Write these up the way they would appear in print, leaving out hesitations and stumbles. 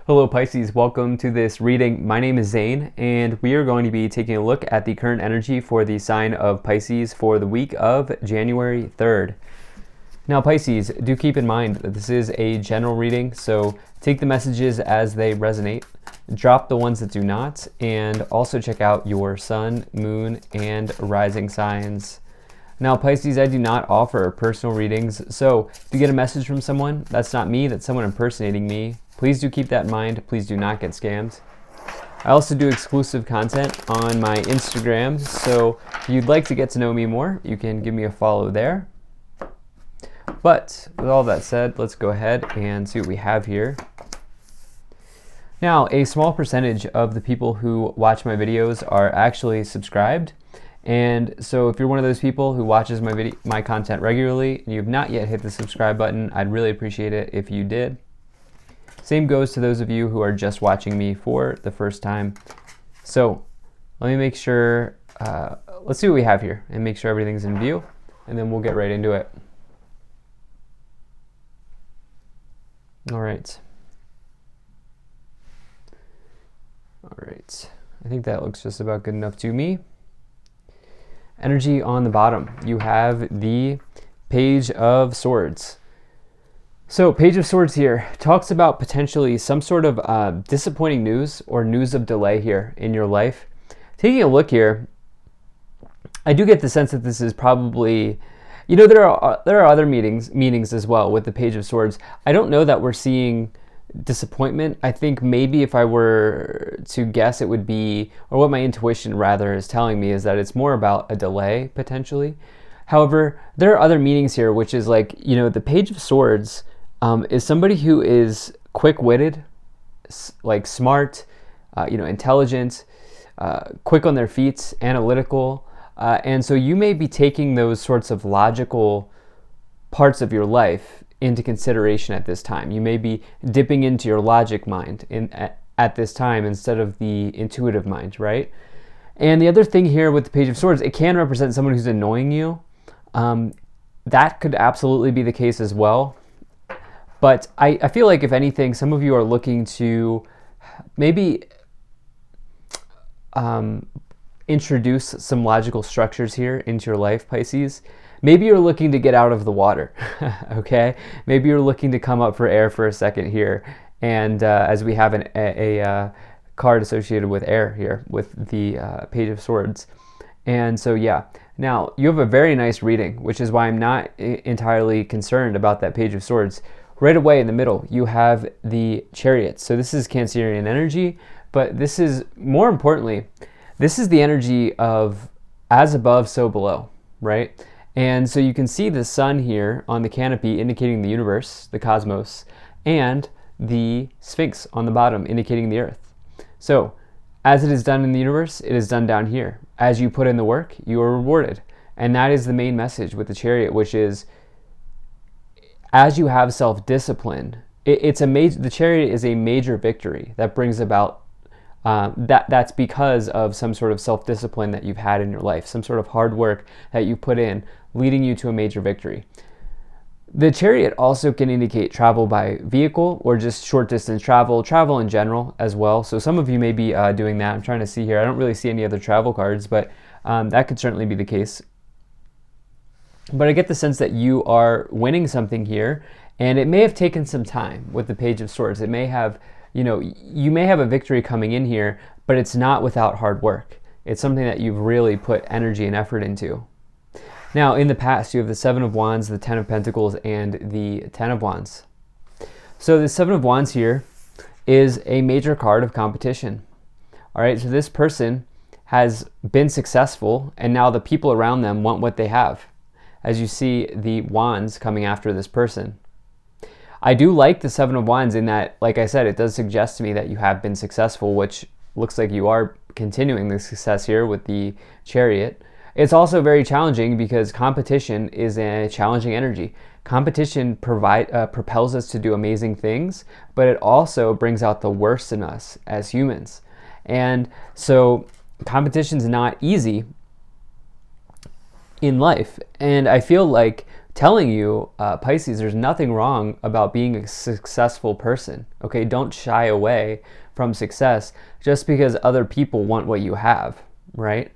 Hello Pisces, welcome to this reading. My name is Zane and we are going to be taking a look at the current energy for the sign of Pisces for the week of January 3rd. Now Pisces, do keep in mind that this is a general reading, so take the messages as they resonate, drop the ones that do not, and also check out your sun, moon, and rising signs. Now Pisces, I do not offer personal readings, so if you get a message from someone, that's not me, that's someone impersonating me. Please do keep that in mind. Please do not get scammed. I also do exclusive content on my Instagram, so if you'd like to get to know me more, you can give me a follow there. But with all that said, let's go ahead and see what we have here. Now, a small percentage of the people who watch my videos are actually subscribed. And so if you're one of those people who watches my content regularly and you have not yet hit the subscribe button, I'd really appreciate it if you did. Same goes to those of you who are just watching me for the first time. So let me make sure, let's see what we have here and make sure everything's in view, and then we'll get right into it. All right. I think that looks just about good enough to me. Energy on the bottom, you have the Page of Swords. So Page of Swords here talks about potentially some sort of disappointing news or news of delay here in your life. Taking a look here, I do get the sense that this is probably, you know, there are other meanings as well with the Page of Swords. I don't know that we're seeing disappointment. I think maybe if I were to guess, it would be, or what my intuition rather is telling me, is that it's more about a delay potentially. However, there are other meanings here, which is like, you know, the Page of Swords is somebody who is quick-witted, like smart, intelligent, quick on their feet, analytical, and so you may be taking those sorts of logical parts of your life into consideration at this time. You may be dipping into your logic mind at this time instead of the intuitive mind, right? And the other thing here with the Page of Swords, it can represent someone who's annoying you. That could absolutely be the case as well. But I feel like, if anything, some of you are looking to maybe introduce some logical structures here into your life, Pisces. Maybe you're looking to get out of the water, okay? Maybe you're looking to come up for air for a second here. And as we have a card associated with air here with the Page of Swords. And so, yeah. Now, you have a very nice reading, which is why I'm not entirely concerned about that Page of Swords. Right away in the middle, you have the Chariot. So this is Cancerian energy, but this is, more importantly, this is the energy of as above, so below, right? And so you can see the sun here on the canopy indicating the universe, the cosmos, and the Sphinx on the bottom indicating the earth. So as it is done in the universe, it is done down here. As you put in the work, you are rewarded. And that is the main message with the Chariot, which is, as you have self-discipline, the Chariot is a major victory that brings about, that's because of some sort of self-discipline that you've had in your life, some sort of hard work that you put in, leading you to a major victory. The Chariot also can indicate travel by vehicle or just short distance travel in general as well. So some of you may be doing that. I'm trying to see here. I don't really see any other travel cards, but that could certainly be the case. But I get the sense that you are winning something here, and it may have taken some time with the Page of Swords. It may have, you may have a victory coming in here, but it's not without hard work. It's something that you've really put energy and effort into. Now, in the past, you have the Seven of Wands, the Ten of Pentacles, and the Ten of Wands. So the Seven of Wands here is a major card of competition. All right, so this person has been successful, and now the people around them want what they have, as you see the wands coming after this person. I do like the Seven of Wands in that, like I said, it does suggest to me that you have been successful, which looks like you are continuing the success here with the Chariot. It's also very challenging because competition is a challenging energy. Competition propels us to do amazing things, but it also brings out the worst in us as humans. And so competition's not easy in life. And I feel like telling you, Pisces, there's nothing wrong about being a successful person. Okay, don't shy away from success just because other people want what you have, right?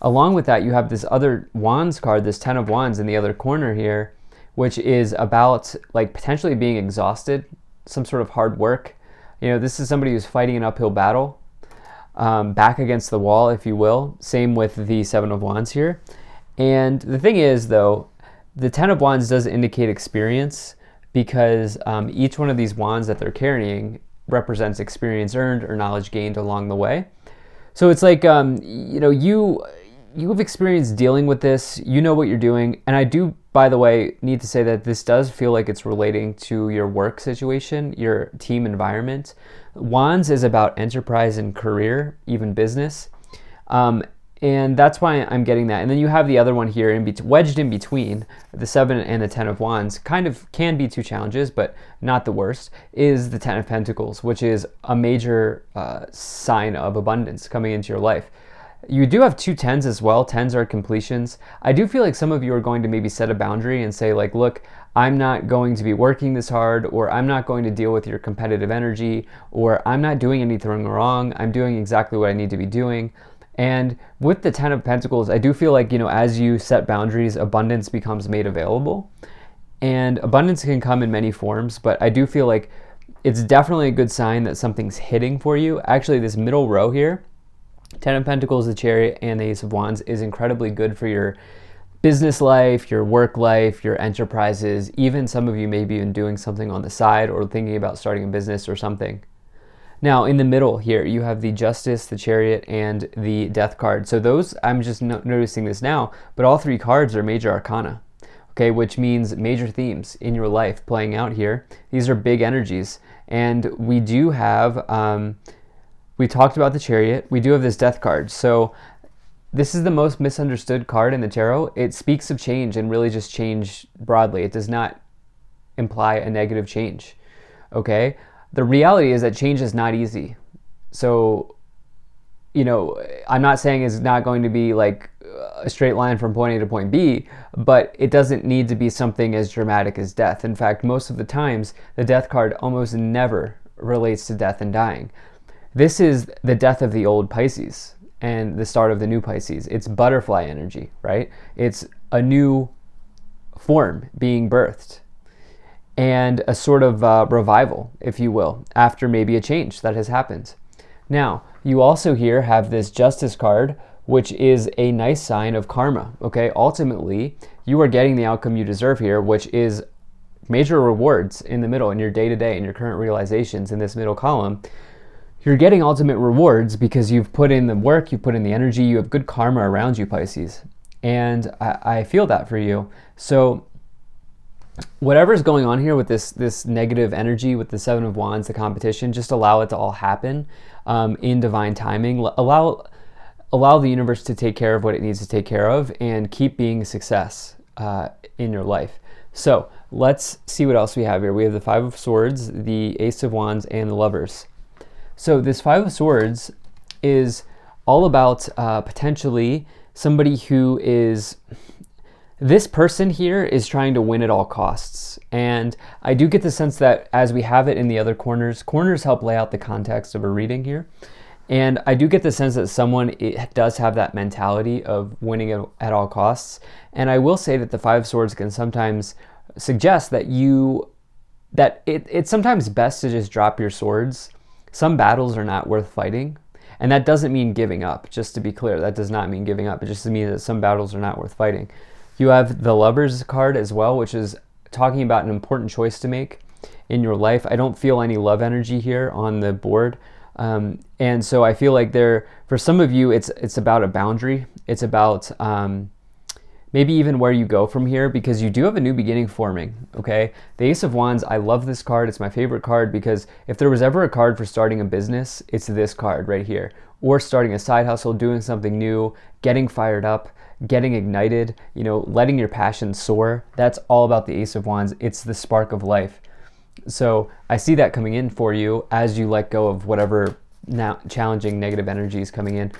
Along with that, you have this other Wands card, this 10 of Wands in the other corner here, which is about like potentially being exhausted, some sort of hard work. You know, this is somebody who's fighting an uphill battle, back against the wall, if you will. Same with the 7 of Wands here. And the thing is, though, the 10 of Wands does indicate experience because each one of these wands that they're carrying represents experience earned or knowledge gained along the way. So it's like, you know, you have experience dealing with this, you know what you're doing. And I do, by the way, need to say that this does feel like it's relating to your work situation, your team environment. Wands is about enterprise and career, even business. And that's why I'm getting that. And then you have the other one here wedged in between, the 7 and the 10 of Wands, kind of can be two challenges, but not the worst, is the 10 of Pentacles, which is a major sign of abundance coming into your life. You do have 2 10s as well. 10s are completions. I do feel like some of you are going to maybe set a boundary and say like, look, I'm not going to be working this hard, or I'm not going to deal with your competitive energy, or I'm not doing anything wrong. I'm doing exactly what I need to be doing. And with the 10 of Pentacles, I do feel like, you know, as you set boundaries, abundance becomes made available. And abundance can come in many forms, but I do feel like it's definitely a good sign that something's hitting for you. Actually, this middle row here, 10 of Pentacles, the Chariot, and the Ace of Wands is incredibly good for your business life, your work life, your enterprises. Even some of you may be even doing something on the side or thinking about starting a business or something. Now, in the middle here, you have the Justice, the Chariot, and the Death card. So those, I'm just noticing this now, but all 3 cards are major arcana, okay, which means major themes in your life playing out here. These are big energies. And we do have, we talked about the Chariot. We do have this Death card. So this is the most misunderstood card in the tarot. It speaks of change and really just change broadly. It does not imply a negative change, okay? The reality is that change is not easy. So, you know, I'm not saying it's not going to be like a straight line from point A to point B, but it doesn't need to be something as dramatic as death. In fact, most of the times, the Death card almost never relates to death and dying. This is the death of the old Pisces and the start of the new Pisces. It's butterfly energy, right? It's a new form being birthed, and a sort of revival, if you will, after maybe a change that has happened. Now, you also here have this Justice card, which is a nice sign of karma, okay? Ultimately, you are getting the outcome you deserve here, which is major rewards in the middle, in your day-to-day, in your current realizations in this middle column. You're getting ultimate rewards because you've put in the work, you've put in the energy, you have good karma around you, Pisces. And I feel that for you. So whatever's going on here with this negative energy, with the 7 of Wands, the competition, just allow it to all happen in divine timing. Allow the universe to take care of what it needs to take care of, and keep being a success in your life. So let's see what else we have here. We have the 5 of Swords, the Ace of Wands, and the Lovers. So this 5 of Swords is all about potentially somebody who is... This person here is trying to win at all costs. And I do get the sense that as we have it in the other corners help lay out the context of a reading here. And I do get the sense that someone does have that mentality of winning at all costs. And I will say that the 5 of Swords can sometimes suggest that it's sometimes best to just drop your swords. Some battles are not worth fighting. And that doesn't mean giving up, just to be clear. That does not mean giving up. It just means that some battles are not worth fighting. You have the Lovers card as well, which is talking about an important choice to make in your life. I don't feel any love energy here on the board. And so I feel like for some of you, it's about a boundary. It's about maybe even where you go from here, because you do have a new beginning forming, okay? The Ace of Wands, I love this card. It's my favorite card because if there was ever a card for starting a business, it's this card right here. Or starting a side hustle, doing something new, getting fired up, getting ignited, you know, letting your passion soar. That's all about the Ace of Wands. It's the spark of life. So I see that coming in for you as you let go of whatever now challenging negative energy is coming in.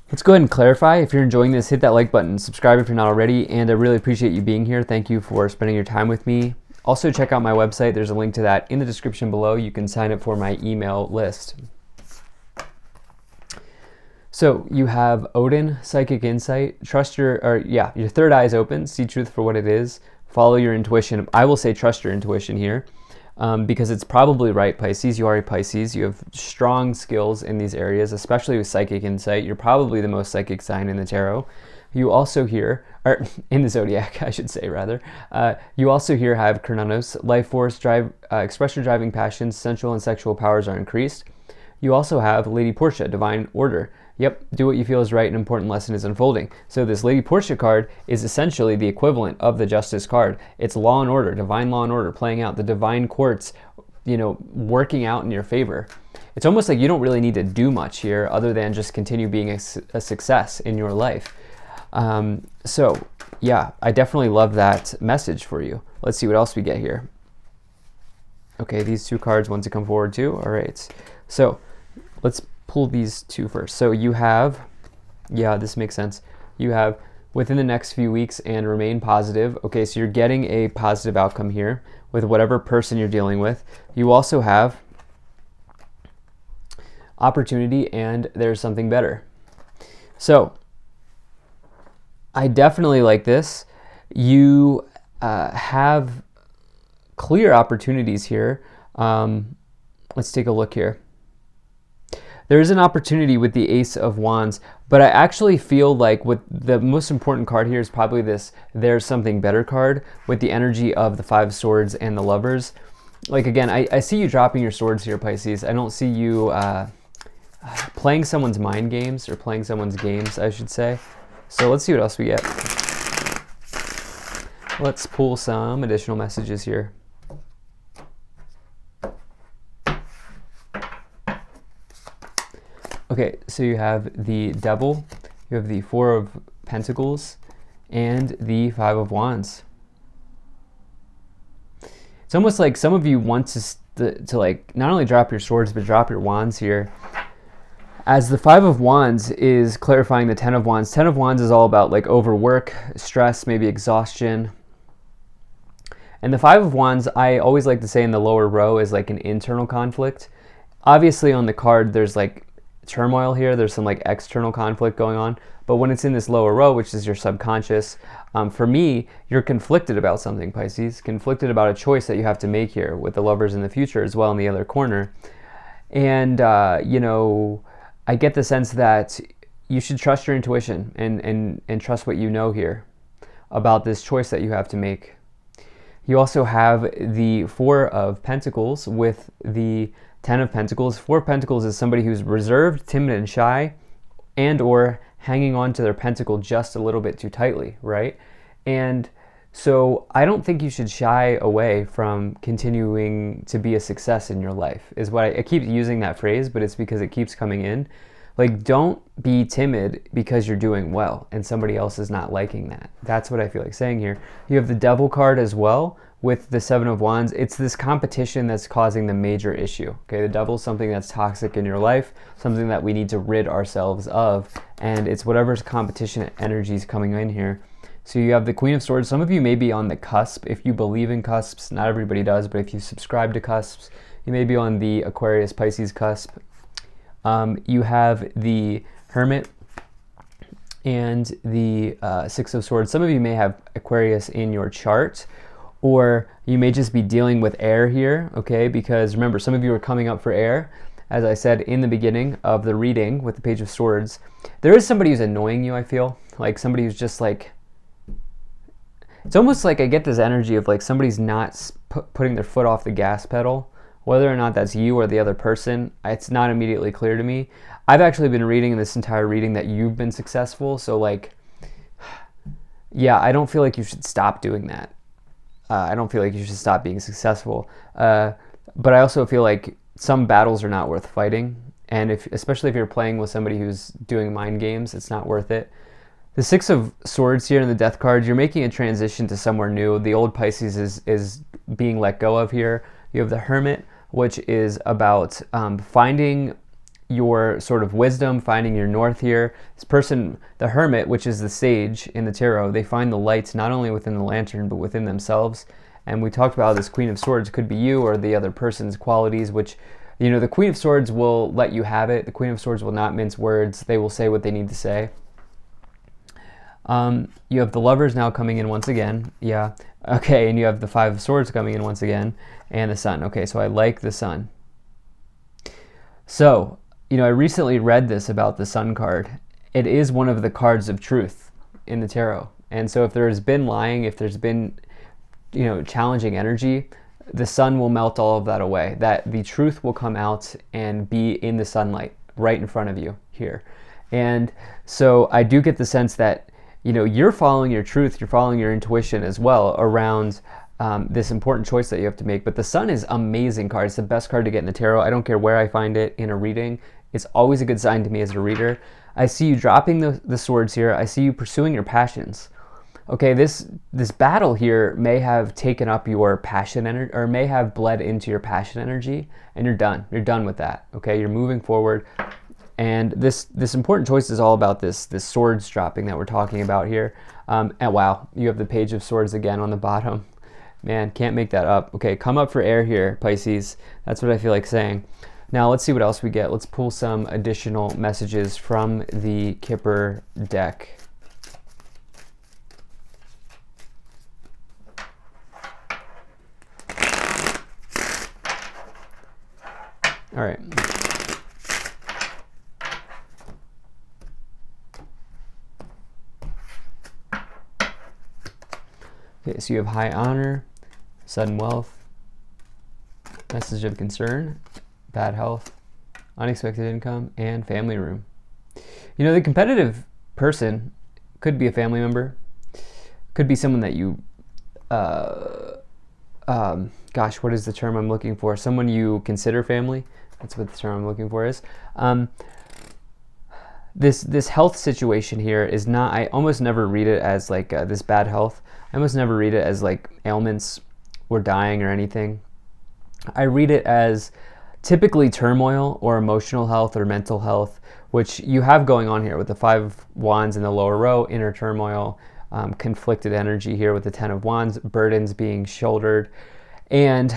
Let's go ahead and clarify. If you're enjoying this, hit that like button, subscribe if you're not already, and I really appreciate you being here. Thank you for spending your time with me. Also, check out my website. There's a link to that in the description below. You can sign up for my email list. So you have Odin, Psychic Insight. Trust your third eye is open. See truth for what it is. Follow your intuition. I will say trust your intuition here. Because it's probably right, Pisces. You are a Pisces. You have strong skills in these areas, especially with psychic insight. You're probably the most psychic sign in the tarot. You also here, or in the zodiac, I should say rather. You also here have Kronos, life force, drive, express your driving passions, sensual and sexual powers are increased. You also have Lady Portia, divine order. Yep, do what you feel is right, an important lesson is unfolding. So this Lady Portia card is essentially the equivalent of the Justice card. It's law and order, divine law and order, playing out the divine courts, working out in your favor. It's almost like you don't really need to do much here other than just continue being a success in your life. So yeah, I definitely love that message for you. Let's see what else we get here. Okay, these two cards want to come forward too. All right, so let's pull these two first. So you have, this makes sense. You have within the next few weeks and remain positive. Okay, so you're getting a positive outcome here with whatever person you're dealing with. You also have opportunity and there's something better. So I definitely like this. You have clear opportunities here. Let's take a look here. There is an opportunity with the Ace of Wands, but I actually feel like with the most important card here is probably this there's something better card with the energy of the Five of Swords and the Lovers. Like again, I see you dropping your swords here, Pisces. I don't see you playing someone's mind games or playing someone's games, I should say. So let's see what else we get. Let's pull some additional messages here. Okay, so you have the Devil, you have the Four of Pentacles, and the Five of Wands. It's almost like some of you want to like not only drop your swords, but drop your wands here. As the Five of Wands is clarifying the Ten of Wands. Ten of Wands is all about like overwork, stress, maybe exhaustion. And the Five of Wands, I always like to say in the lower row, is like an internal conflict. Obviously on the card, there's like turmoil here, there's some like external conflict going on, but when it's in this lower row, which is your subconscious, for me, you're conflicted about something, Pisces, conflicted about a choice that you have to make here with the Lovers in the future as well in the other corner. And I get the sense that you should trust your intuition and trust what you know here about this choice that you have to make. You also have the Four of Pentacles with the Ten of Pentacles. Four of Pentacles is somebody who's reserved, timid, and shy, and or hanging on to their pentacle just a little bit too tightly, right? And so I don't think you should shy away from continuing to be a success in your life, is what I keep using that phrase, but it's because it keeps coming in. Like, don't be timid because you're doing well and somebody else is not liking that. That's what I feel like saying here. You have the Devil card as well with the Seven of Wands. It's this competition that's causing the major issue. Okay, the Devil is something that's toxic in your life, something that we need to rid ourselves of, and it's whatever's competition energy is coming in here. So you have the Queen of Swords. Some of you may be on the cusp. If you believe in cusps, not everybody does, but if you subscribe to cusps, you may be on the Aquarius Pisces cusp. You have the Hermit and the Six of Swords. Some of you may have Aquarius in your chart, or you may just be dealing with air here, okay? Because remember, some of you are coming up for air. As I said in the beginning of the reading with the Page of Swords, there is somebody who's annoying you, I feel. Like somebody who's just like, it's almost like I get this energy of like somebody's not putting their foot off the gas pedal. Whether or not that's you or the other person, it's not immediately clear to me. I've actually been reading in this entire reading that you've been successful. So like, yeah, I don't feel like you should stop doing that. I don't feel like you should stop being successful. But I also feel like some battles are not worth fighting. And especially if you're playing with somebody who's doing mind games, it's not worth it. The Six of Swords here in the Death card, you're making a transition to somewhere new. The old Pisces is being let go of here. You have the Hermit, which is about finding your sort of wisdom, finding your north here. This person, the hermit, which is the sage in the tarot, they find the light not only within the lantern, but within themselves. And we talked about how this Queen of Swords could be you or the other person's qualities, which, you know, the Queen of Swords will let you have it. The Queen of Swords will not mince words. They will say what they need to say. You have the Lovers now coming in once again. Yeah. Okay, and you have the Five of Swords coming in once again, and the Sun. Okay, so I like the Sun. So, you know, I recently read this about the Sun card. It is one of the cards of truth in the tarot. And so if there's been lying, if there's been, you know, challenging energy, the Sun will melt all of that away. That the truth will come out and be in the sunlight right in front of you here. And so I do get the sense that, you know, you're following your truth, you're following your intuition as well around this important choice that you have to make. But the Sun is amazing card. It's the best card to get in the tarot. I don't care where I find it in a reading. It's always a good sign to me as a reader. I see you dropping the swords here. I see you pursuing your passions. Okay, this battle here may have taken up your passion energy, or may have bled into your passion energy, and you're done. You're done with that. Okay, you're moving forward. And this important choice is all about this swords dropping that we're talking about here. And wow, you have the Page of Swords again on the bottom. Man, can't make that up. Okay, come up for air here, Pisces. That's what I feel like saying. Now let's see what else we get. Let's pull some additional messages from the Kipper deck. All right. Okay, so you have high honor, sudden wealth, message of concern, bad health, unexpected income, and family room. You know, the competitive person could be a family member, could be someone that you, gosh, what is the term I'm looking for? Someone you consider family. That's what the term I'm looking for is. This health situation here is not, I almost never read it as like this bad health. I almost never read it as like ailments or dying or anything. I read it as typically turmoil or emotional health or mental health, which you have going on here with the Five of Wands in the lower row, inner turmoil, conflicted energy here with the Ten of Wands, burdens being shouldered. And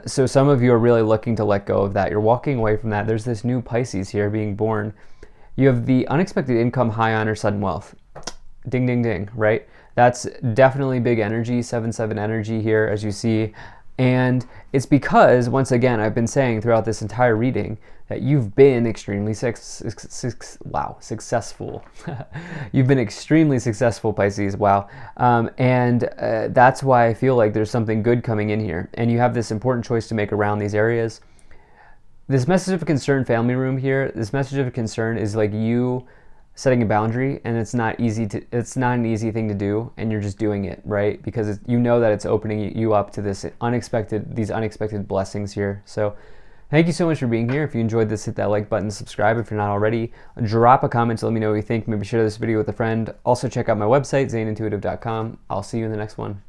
so some of you are really looking to let go of that. You're walking away from that. There's this new Pisces here being born. You have the unexpected income, high honor, sudden wealth. Ding, ding, ding, right? That's definitely big energy, 7-7 energy here, as you see. And it's because, once again, I've been saying throughout this entire reading that you've been extremely successful. You've been extremely successful, Pisces. Wow. And that's why I feel like there's something good coming in here. And you have this important choice to make around these areas. This message of concern, family room here, this message of concern is like you setting a boundary, and it's not an easy thing to do, and you're just doing it, right? Because you know that it's opening you up to these unexpected blessings here. So thank you so much for being here. If you enjoyed this, hit that like button, subscribe if you're not already. Drop a comment to let me know what you think. Maybe share this video with a friend. Also check out my website, zanintuitive.com. I'll see you in the next one.